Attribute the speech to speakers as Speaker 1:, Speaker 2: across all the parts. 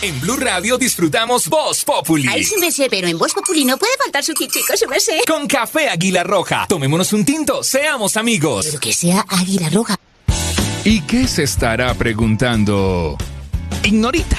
Speaker 1: En Blue Radio disfrutamos Voz Populi.
Speaker 2: Ay, sí me sé, pero en Voz Populi no puede faltar su tintico, sí me sé.
Speaker 1: Con café Águila Roja. Tomémonos un tinto, seamos amigos.
Speaker 2: Pero que sea Águila Roja.
Speaker 1: ¿Y qué se estará preguntando Ignorita?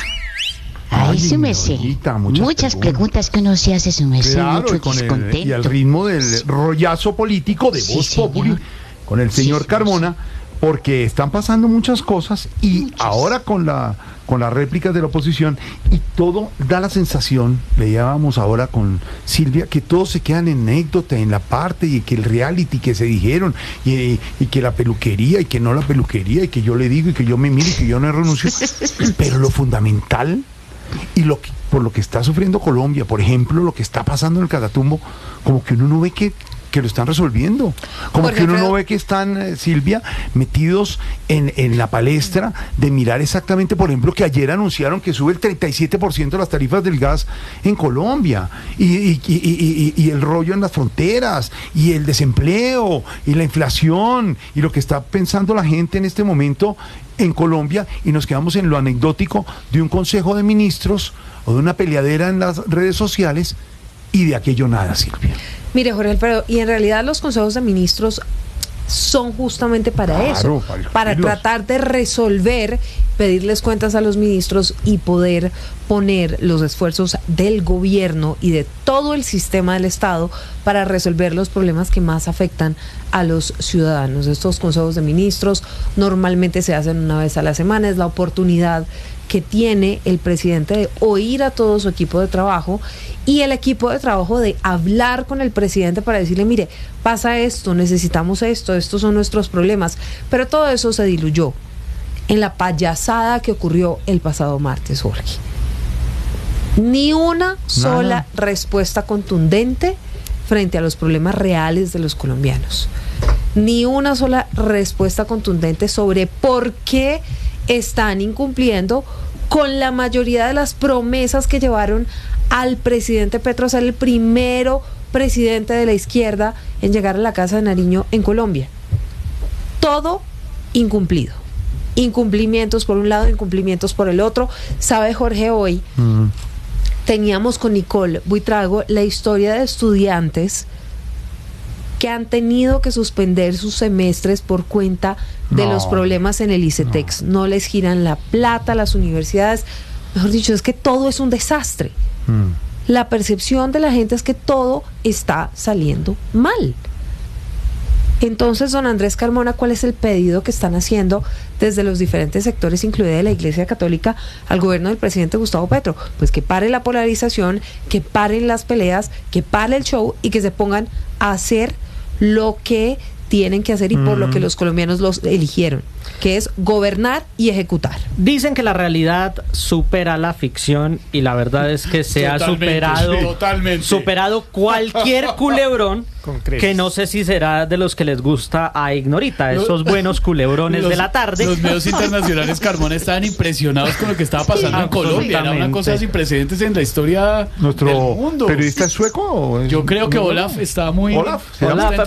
Speaker 2: Ay, sí me sé. Muchas preguntas que uno se hace, su me sé,
Speaker 3: claro,
Speaker 2: mucho
Speaker 3: y con
Speaker 2: descontento.
Speaker 3: y al ritmo del rollazo político de
Speaker 2: Sí,
Speaker 3: Voz Populi,
Speaker 2: señor.
Speaker 3: con el señor
Speaker 2: Sí,
Speaker 3: Carmona, porque están pasando muchas cosas y ahora con las réplicas de la oposición y todo da la sensación, leíamos ahora con Silvia, que todos se quedan en anécdota, en la parte, y que el reality que se dijeron, y que la peluquería, y que no la peluquería, y que yo le digo, y que yo me miro, y que yo no renuncio. Pero lo fundamental, y por lo que está sufriendo Colombia, por ejemplo, lo que está pasando en el Catatumbo, como que uno no ve que lo están resolviendo, como que uno no ve que están, Silvia, metidos en la palestra de mirar exactamente, por ejemplo, que ayer anunciaron que sube el 37% las tarifas del gas en Colombia, y el rollo en las fronteras, y el desempleo, y la inflación, y lo que está pensando la gente en este momento en Colombia, y nos quedamos en lo anecdótico de un consejo de ministros o de una peleadera en las redes sociales, y de aquello nada, Silvia.
Speaker 4: Mire, Jorge Alfredo, y en realidad los consejos de ministros son justamente para eso, para tratar de resolver, pedirles cuentas a los ministros y poder poner los esfuerzos del gobierno y de todo el sistema del Estado para resolver los problemas que más afectan a los ciudadanos. Estos consejos de ministros normalmente se hacen una vez a la semana, es la oportunidad que tiene el presidente de oír a todo su equipo de trabajo y el equipo de trabajo de hablar con el presidente para decirle, mire, pasa esto, necesitamos esto, estos son nuestros problemas. Pero todo eso se diluyó en la payasada que ocurrió el pasado martes, Jorge. Ni una sola respuesta contundente frente a los problemas reales de los colombianos. Ni una sola respuesta contundente sobre por qué están incumpliendo con la mayoría de las promesas que llevaron al presidente Petro a ser el primero presidente de la izquierda en llegar a la Casa de Nariño en Colombia. Todo incumplido. Incumplimientos por un lado, incumplimientos por el otro. ¿Sabe, Jorge? Hoy teníamos con Nicole Buitrago la historia de estudiantes que han tenido que suspender sus semestres por cuenta de los problemas en el ICETEX. No les giran la plata a las universidades. Mejor dicho, es que todo es un desastre. La percepción de la gente es que todo está saliendo mal. Entonces, don Andrés Carmona, ¿cuál es el pedido que están haciendo desde los diferentes sectores, incluida de la Iglesia Católica, al gobierno del presidente Gustavo Petro? Pues que pare la polarización, que paren las peleas, que pare el show y que se pongan a hacer lo que tienen que hacer y por lo que los colombianos los eligieron, que es gobernar y ejecutar.
Speaker 5: Dicen que la realidad supera la ficción y la verdad es que se ha superado cualquier culebrón que no sé si será de los que les gusta a Ignorita, esos buenos culebrones de la tarde.
Speaker 6: Los medios internacionales, Carmona, estaban impresionados con lo que estaba pasando en Colombia. Era una cosa sin precedentes en la historia del mundo.
Speaker 3: ¿Periodista es sueco?
Speaker 6: Yo creo que Olaf estaba muy...
Speaker 5: Olaf,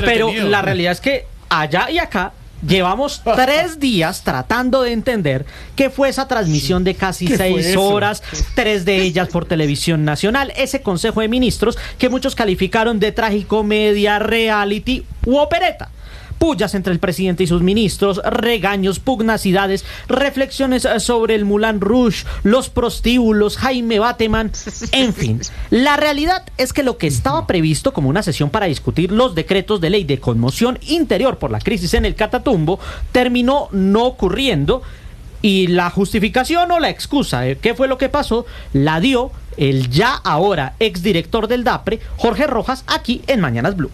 Speaker 5: pero la realidad es que allá y acá llevamos 3 días tratando de entender qué fue esa transmisión de casi 6 horas, 3 de ellas por televisión nacional, ese Consejo de Ministros que muchos calificaron de tragicomedia, reality u opereta. Pullas entre el presidente y sus ministros, regaños, pugnacidades, reflexiones sobre el Moulin Rouge, los prostíbulos, Jaime Bateman, en fin. La realidad es que lo que estaba previsto como una sesión para discutir los decretos de ley de conmoción interior por la crisis en el Catatumbo terminó no ocurriendo y la justificación o la excusa de qué fue lo que pasó la dio el ya ahora exdirector del DAPRE, Jorge Rojas, aquí en Mañanas Blue.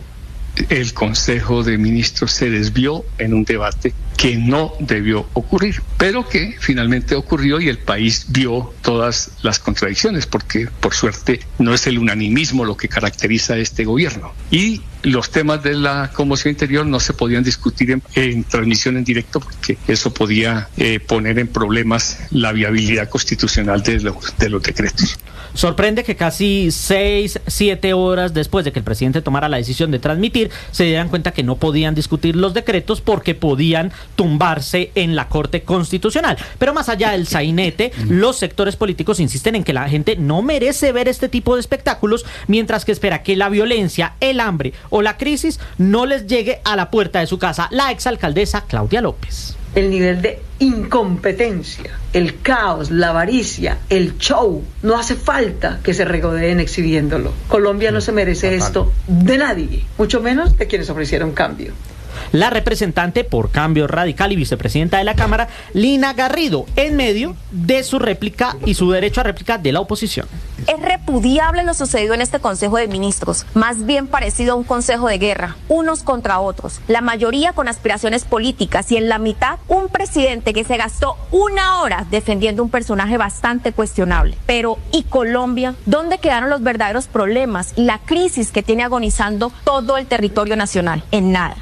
Speaker 7: El Consejo de Ministros se desvió en un debate que no debió ocurrir, pero que finalmente ocurrió y el país vio todas las contradicciones, porque por suerte no es el unanimismo lo que caracteriza a este gobierno. Y los temas de la conmoción interior no se podían discutir en transmisión en directo porque eso podía poner en problemas la viabilidad constitucional de los decretos.
Speaker 5: Sorprende que casi 6-7 horas después de que el presidente tomara la decisión de transmitir, se dieran cuenta que no podían discutir los decretos porque podían tumbarse en la Corte Constitucional. Pero más allá del sainete, los sectores políticos insisten en que la gente no merece ver este tipo de espectáculos, mientras que espera que la violencia, el hambre o la crisis no les llegue a la puerta de su casa. La exalcaldesa Claudia López.
Speaker 8: El nivel de incompetencia, el caos, la avaricia, el show, no hace falta que se regodeen exhibiéndolo. Colombia no se merece esto de nadie, mucho menos de quienes ofrecieron cambio.
Speaker 5: La representante por Cambio Radical y vicepresidenta de la Cámara, Lina Garrido, en medio de su réplica y su derecho a réplica de la oposición.
Speaker 9: Es repudiable lo sucedido en este Consejo de Ministros, más bien parecido a un consejo de guerra, unos contra otros, la mayoría con aspiraciones políticas y en la mitad un presidente que se gastó 1 hora defendiendo un personaje bastante cuestionable. Pero, ¿y Colombia? ¿Dónde quedaron los verdaderos problemas y la crisis que tiene agonizando todo el territorio nacional? En nada.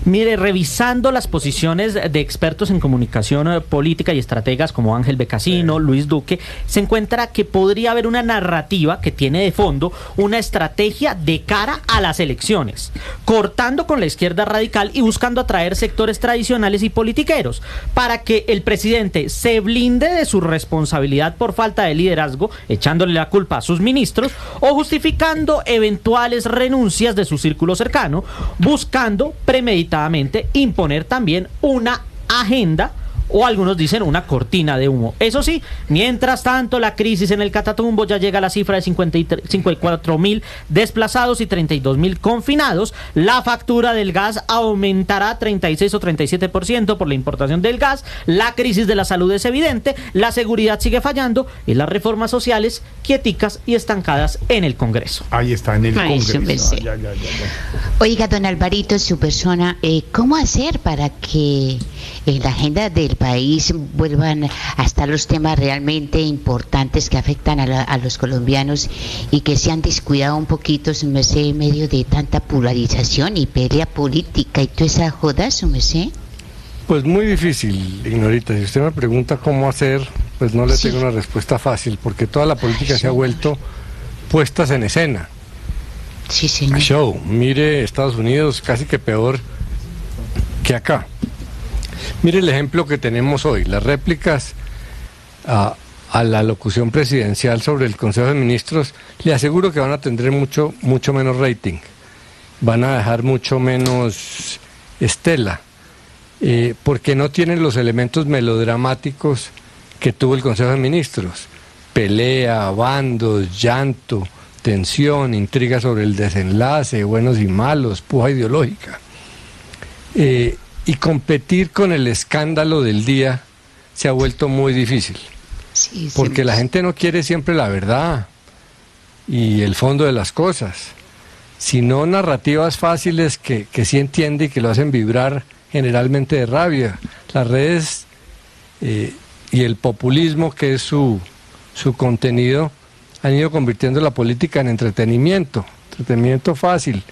Speaker 5: Mire, revisando las posiciones de expertos en comunicación política y estrategas como Ángel Becasino, Luis Duque, se encuentra que podría haber una narrativa que tiene de fondo una estrategia de cara a las elecciones, cortando con la izquierda radical y buscando atraer sectores tradicionales y politiqueros, para que el presidente se blinde de su responsabilidad por falta de liderazgo, echándole la culpa a sus ministros, o justificando eventuales renuncias de su círculo cercano, buscando premeditadamente imponer también una agenda, o algunos dicen una cortina de humo. Eso sí, mientras tanto la crisis en el Catatumbo ya llega a la cifra de 54.000 desplazados y 32.000 confinados. La factura del gas aumentará 36 o 37% por la importación del gas. La crisis de la salud es evidente, la seguridad sigue fallando y las reformas sociales quieticas y estancadas en el Congreso.
Speaker 3: Ahí está, en el Congreso.
Speaker 2: Ya. Oiga, don Alvarito, su persona, ¿cómo hacer para que en la agenda del país vuelvan a estar los temas realmente importantes que afectan a los colombianos y que se han descuidado un poquito, su merced, en medio de tanta polarización y pelea política y toda esa joda, su merced?
Speaker 10: Pues muy difícil, Ignorita. Si usted me pregunta cómo hacer, pues no le tengo una respuesta fácil, porque toda la política se ha vuelto puestas en escena.
Speaker 2: Sí, señor.
Speaker 10: Show. Mire, Estados Unidos casi que peor que acá. Mire el ejemplo que tenemos hoy, las réplicas a la locución presidencial sobre el Consejo de Ministros. Le aseguro que van a tener mucho menos rating, van a dejar mucho menos estela, porque no tienen los elementos melodramáticos que tuvo el Consejo de Ministros: pelea, bandos, llanto, tensión, intriga sobre el desenlace, buenos y malos, puja ideológica. Y competir con el escándalo del día se ha vuelto muy difícil, porque la gente no quiere siempre la verdad y el fondo de las cosas, sino narrativas fáciles que sí entiende y que lo hacen vibrar generalmente de rabia. Las redes y el populismo, que es su contenido, han ido convirtiendo la política en entretenimiento fácil,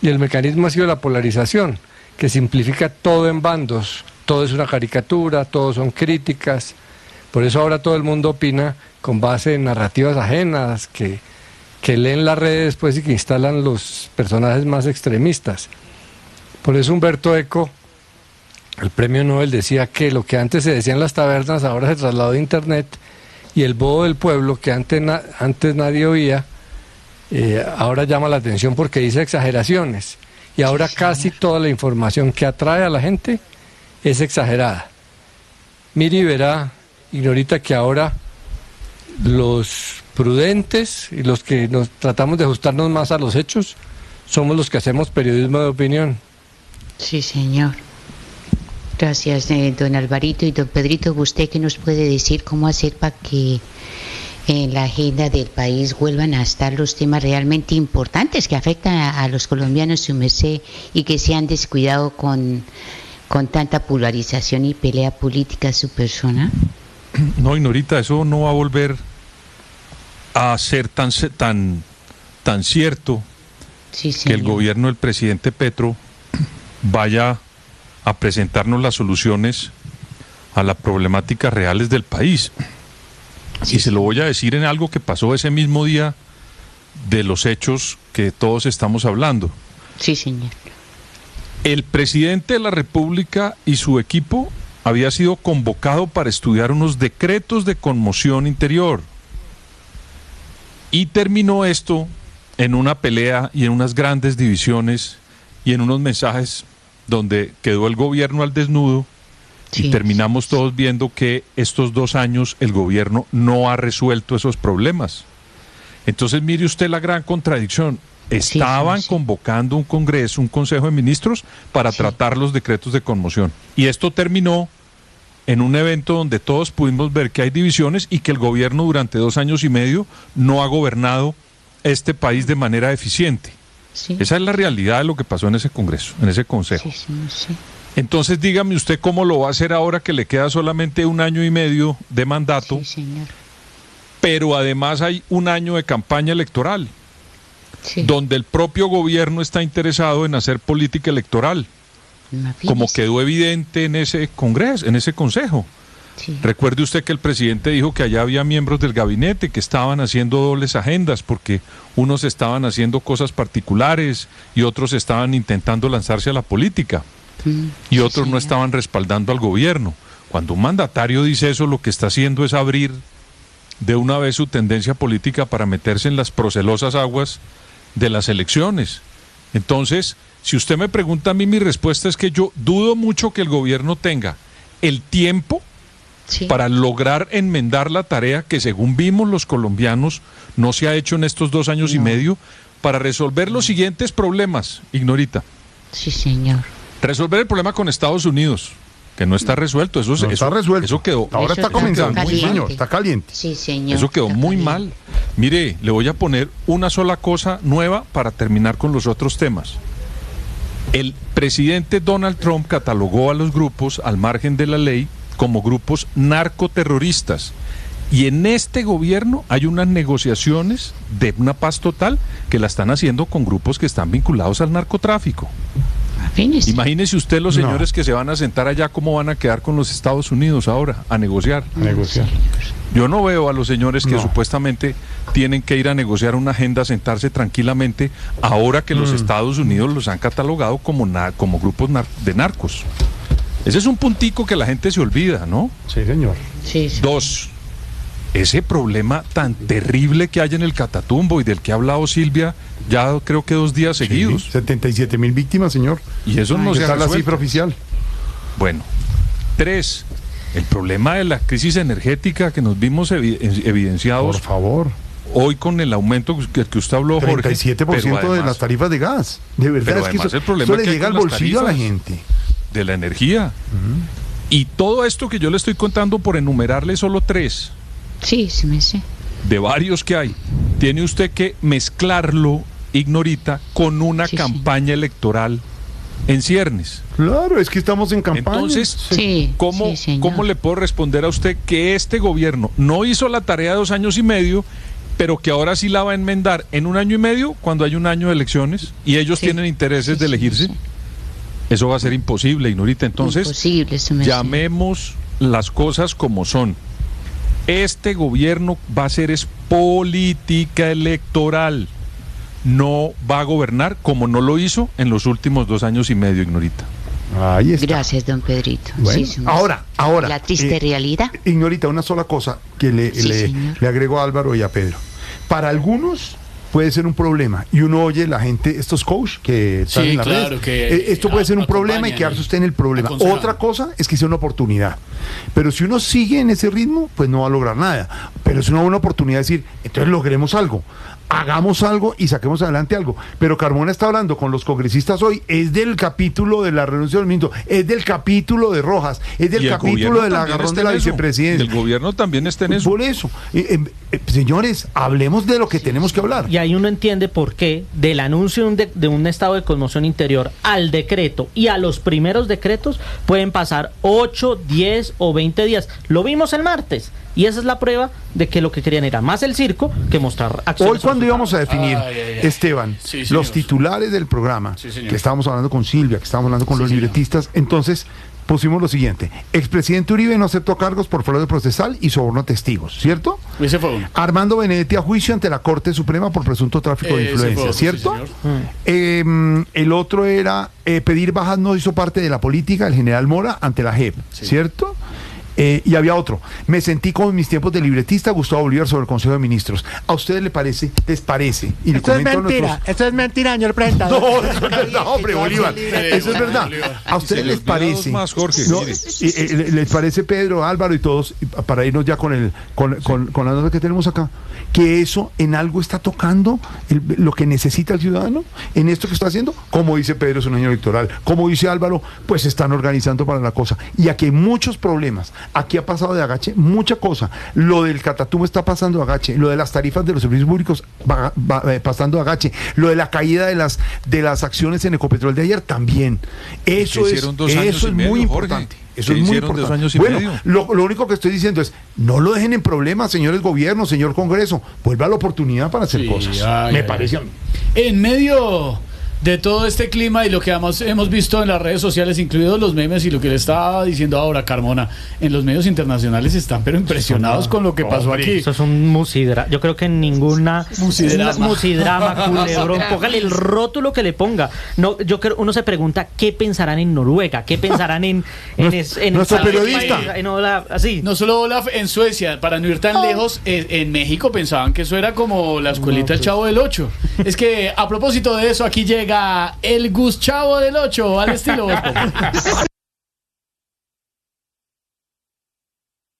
Speaker 10: y el mecanismo ha sido la polarización, que simplifica todo en bandos, todo es una caricatura, todo son críticas. Por eso ahora todo el mundo opina con base en narrativas ajenas que leen las redes pues, y que instalan los personajes más extremistas. Por eso Humberto Eco, el premio Nobel, decía que lo que antes se decía en las tabernas ahora se trasladó a internet, y el bobo del pueblo, que antes nadie oía, ahora llama la atención porque dice exageraciones. Y ahora casi toda la información que atrae a la gente es exagerada. Mire y verá, Ignorita, que ahora los prudentes y los que nos tratamos de ajustarnos más a los hechos somos los que hacemos periodismo de opinión.
Speaker 2: Sí, señor. Gracias, don Alvarito. Y don Pedrito, ¿usted qué nos puede decir cómo hacer para que en la agenda del país vuelvan a estar los temas realmente importantes que afectan a los colombianos, su merced, y que se han descuidado con tanta polarización y pelea política su persona?
Speaker 11: No, Ignorita, eso no va a volver a ser tan cierto, sí, que el gobierno del presidente Petro vaya a presentarnos las soluciones a las problemáticas reales del país. Y se lo voy a decir en algo que pasó ese mismo día de los hechos que todos estamos hablando.
Speaker 2: Sí, señor.
Speaker 11: El presidente de la República y su equipo había sido convocado para estudiar unos decretos de conmoción interior. Y terminó esto en una pelea y en unas grandes divisiones y en unos mensajes donde quedó el gobierno al desnudo, y terminamos todos viendo que estos 2 años el gobierno no ha resuelto esos problemas. Entonces mire usted la gran contradicción. Estaban convocando un congreso, un consejo de ministros para tratar los decretos de conmoción. Y esto terminó en un evento donde todos pudimos ver que hay divisiones y que el gobierno durante 2 años y medio no ha gobernado este país de manera eficiente. Esa es la realidad de lo que pasó en ese congreso, en ese consejo. Entonces dígame usted cómo lo va a hacer ahora que le queda solamente 1 año y medio de mandato, pero además hay 1 año de campaña electoral, donde el propio gobierno está interesado en hacer política electoral, como quedó evidente en ese congreso, en ese consejo. Recuerde usted que el presidente dijo que allá había miembros del gabinete que estaban haciendo dobles agendas, porque unos estaban haciendo cosas particulares y otros estaban intentando lanzarse a la política, y otros no estaban respaldando al gobierno. Cuando un mandatario dice eso, lo que está haciendo es abrir de una vez su tendencia política para meterse en las procelosas aguas de las elecciones. Entonces, si usted me pregunta a mí, mi respuesta es que yo dudo mucho que el gobierno tenga el tiempo para lograr enmendar la tarea que, según vimos los colombianos, no se ha hecho en estos 2 años y medio para resolver los siguientes problemas, Ignorita. Resolver el problema con Estados Unidos, que no está resuelto. Eso está resuelto. Eso quedó.
Speaker 3: Ahora está comenzando. Está caliente.
Speaker 11: Eso quedó muy mal. Mire, le voy a poner una sola cosa nueva para terminar con los otros temas. El presidente Donald Trump catalogó a los grupos, al margen de la ley, como grupos narcoterroristas. Y en este gobierno hay unas negociaciones de una paz total que la están haciendo con grupos que están vinculados al narcotráfico. Imagínese usted los señores que se van a sentar allá, cómo van a quedar con los Estados Unidos ahora a negociar. Yo no veo a los señores que supuestamente tienen que ir a negociar una agenda, sentarse tranquilamente, ahora que los Estados Unidos los han catalogado como grupos de narcos. Ese es un puntico que la gente se olvida, ¿no?
Speaker 3: Sí, señor.
Speaker 11: 2, ese problema tan terrible que hay en el Catatumbo y del que ha hablado Silvia ya creo que 2 días seguidos.
Speaker 3: 77.000 víctimas, señor.
Speaker 11: Y eso no se ha resuelto.
Speaker 3: La cifra oficial.
Speaker 11: Bueno, 3, el problema de la crisis energética que nos vimos evidenciados.
Speaker 3: Por favor.
Speaker 11: Hoy con el aumento que usted habló, Jorge.
Speaker 3: 37% además, de las tarifas de gas. De verdad es que eso le llega al bolsillo a la gente.
Speaker 11: De la energía. Y todo esto que yo le estoy contando, por enumerarle solo 3. De varios que hay, tiene usted que mezclarlo, Ignorita, con una campaña electoral en ciernes.
Speaker 3: Claro, es que estamos en campaña.
Speaker 11: Entonces, ¿cómo le puedo responder a usted que este gobierno no hizo la tarea de 2 años y medio, pero que ahora sí la va a enmendar en 1 año y medio, cuando hay 1 año de elecciones y ellos tienen intereses de elegirse? Eso va a ser imposible, Ignorita. Entonces, llamemos las cosas como son. Este gobierno va a hacer política electoral. No va a gobernar como no lo hizo en los últimos 2 años y medio, Ignorita.
Speaker 3: Ahí está.
Speaker 2: Gracias, don Pedrito.
Speaker 3: Bueno, ahora.
Speaker 2: La triste realidad.
Speaker 3: Ignorita, una sola cosa que le agrego a Álvaro y a Pedro. Para algunos puede ser un problema, y uno oye la gente, estos coach que están en la red, esto puede ser un problema y quedarse usted en el problema. Otra cosa es que sea una oportunidad, pero si uno sigue en ese ritmo, pues no va a lograr nada, pero es una buena oportunidad de decir, entonces logremos algo, hagamos algo y saquemos adelante algo. Pero Carmona está hablando con los congresistas hoy, es del capítulo de la renuncia del ministro, es del capítulo de Rojas, es del capítulo del agarrón de la vicepresidencia.
Speaker 11: El gobierno también está en eso.
Speaker 3: Por eso, señores, hablemos de lo que tenemos que hablar.
Speaker 5: Y ahí uno entiende por qué del anuncio de un estado de conmoción interior al decreto y a los primeros decretos pueden pasar 8, 10 o 20 días. Lo vimos el martes. Y esa es la prueba de que lo que querían era más el circo que mostrar acciones.
Speaker 3: Hoy cuando íbamos a definir, Esteban, los titulares del programa, que estábamos hablando con Silvia, que estábamos hablando con los libretistas, entonces pusimos lo siguiente: expresidente Uribe no aceptó cargos por fraude procesal y soborno a testigos, ¿cierto?
Speaker 6: Ese fue uno.
Speaker 3: Armando Benedetti a juicio ante la Corte Suprema por presunto tráfico de influencia, ¿cierto? Sí, el otro era pedir bajas no hizo parte de la política del general Mora ante la JEP, ¿cierto? Y había otro: me sentí como en mis tiempos de libretista Gustavo Bolívar sobre el Consejo de Ministros. ¿A ustedes les parece? Y
Speaker 12: esto es mentira, esto es mentira, señor presidente.
Speaker 3: No, eso es verdad, hombre, Bolívar. Eso es verdad. ¿A ustedes les parece?
Speaker 11: Más, Jorge,
Speaker 3: ¿les parece, Pedro, Álvaro y todos, para irnos ya con la nota que tenemos acá, que eso en algo está tocando lo que necesita el ciudadano en esto que está haciendo? Como dice Pedro, es un año electoral. Como dice Álvaro, pues se están organizando para la cosa. Y aquí hay muchos problemas. Aquí ha pasado de agache mucha cosa. Lo del Catatumbo está pasando de agache. Lo de las tarifas de los servicios públicos va pasando de agache. Lo de la caída de las acciones en Ecopetrol de ayer también. Eso es muy importante. Eso es muy importante. 2 años y medio. Lo único que estoy diciendo es: no lo dejen en problemas, señores gobiernos, señor Congreso. Vuelva a la oportunidad para hacer cosas. Me parece a mí.
Speaker 6: En medio de todo este clima y lo que además hemos visto en las redes sociales, incluidos los memes y lo que le estaba diciendo ahora Carmona, en los medios internacionales están pero impresionados con lo que pasó aquí.
Speaker 5: Eso es un musidrama. Yo creo que en ninguna musidrama, culebrón, póngale el rótulo que le ponga. No, yo creo, uno se pregunta qué pensarán en Noruega, qué pensarán en
Speaker 3: nuestro periodista.
Speaker 6: No solo Olaf en Suecia, para no ir tan lejos, en México pensaban que eso era como la escuelita del Chavo del 8. Es que a propósito de eso, aquí llega el Gus Chavo del 8 al estilo.